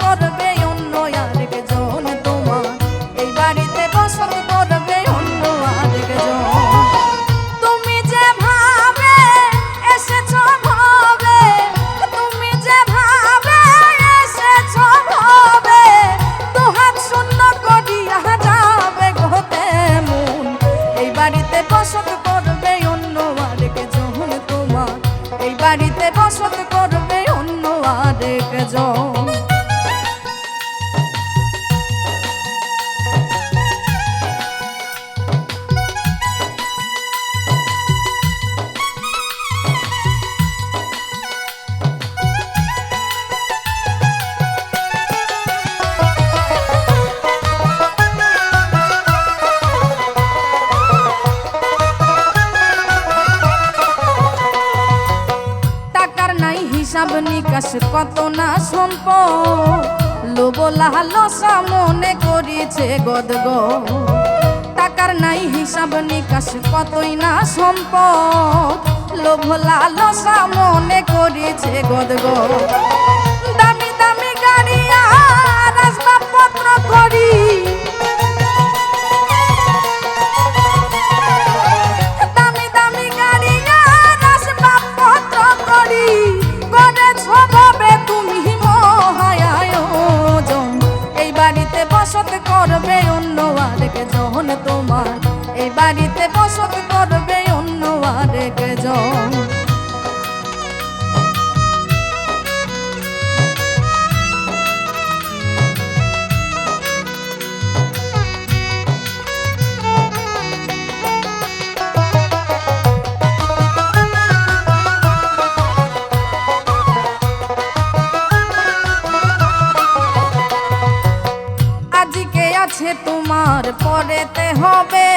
করবে অন্য আরেকজন তোমার, এই বাড়িতে বসত করবে অন্য আরেকজন। তুমি যেভাবে এসেছো ভাবে, তুমি যেভাবে এসেছো ভাবে, দুহাত শূন্য করিয়া যাবে গোতে মন, এই বাড়িতে বসত করবে অন্য আরেকজন তোমার, এই বাড়িতে বসত করবে অন্য আরেকজন। হিসাব নিকাশ কত না সম্পদ, লোভ লালসা মনে করেছে গদগ, টাকার নাই হিসাব নিকাশ কতই না সম্পদ, লোভ লালসা মনে করেছে গদগ। দামি দামি গাড়ি আর আসবাবপত্র করি, দামি দামি গাড়ি আর আসবাবপত্র করি, তুমি মহায়োজন, এই বাড়িতে বসত করবে অন্য আরেকজন তোমার, এই বাড়িতে বসত করবে অন্য আরেকজন। আছে তোমার পরেতে হবে,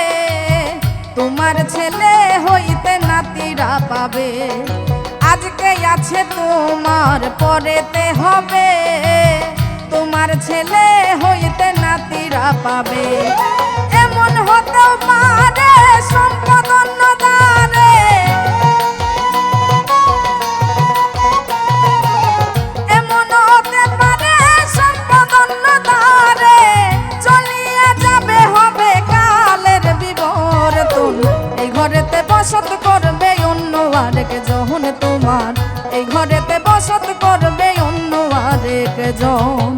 তোমার ছেলে হইতে নাতিরা পাবে, আজকে আছে তোমার পরেতে হবে, তোমার ছেলে হইতে নাতিরা পাবে। এমন হতেও পারে সম্পদ অন্য দ্বারে, এমন হতে পারে সম্পদ অন্য দ্বারে, এই ঘরেতে বসত করবে অন্য আরেকজন তোমার, এই ঘরেতে বসত করবে অন্য আরেকজন।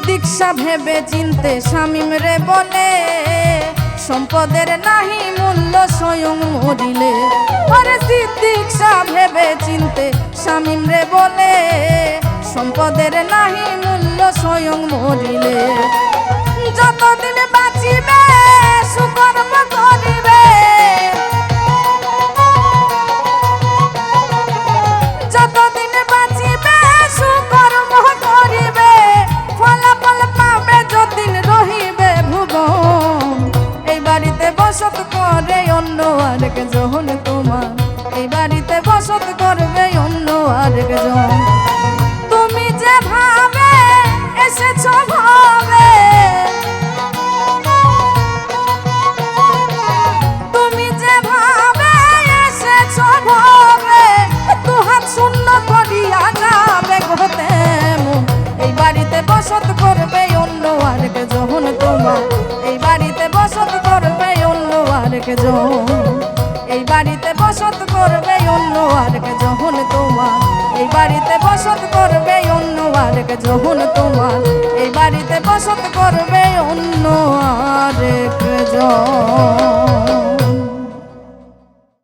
দীক্ষা ভেবে চিনতে শামীম রে বলে, সম্পদের নাহি মূল্য স্বয়ং মরিলে, আরে দীক্ষা ভেবে চিনতে শামীম রে বলে, সম্পদের নাহি মূল্য স্বয়ং মরিলে, যতদিন বাঁচিবে সুকর্ম করিবে, যতদিন বাঁচিবে সুকর্ম করিবে, ফলাফল পাবে যদিন রহিবে ভুবন, এই বাড়িতে বসত করে অন্য আরেকজন তোমার, এই বাড়িতে বসত করবে অন্য আরেকজন। তুমি যেভাবে এসেছো ভাবে, তুমি যেভাবে এসেছো ভাবে, দুহাত শূন্য করিয়া যাবে গোতে মন, এই বাড়িতে বসত করবে অন্য আরেকজন তোমার, এই বাড়িতে বসত করবে অন্য আরেকজন, এই বাড়িতে বসত করবে অন্য আরেকজন তোমার, এই বাড়িতে বসত করবে অন্য আরেকজন তোমার, এই বাড়িতে বসত করবে অন্য আরেকজন।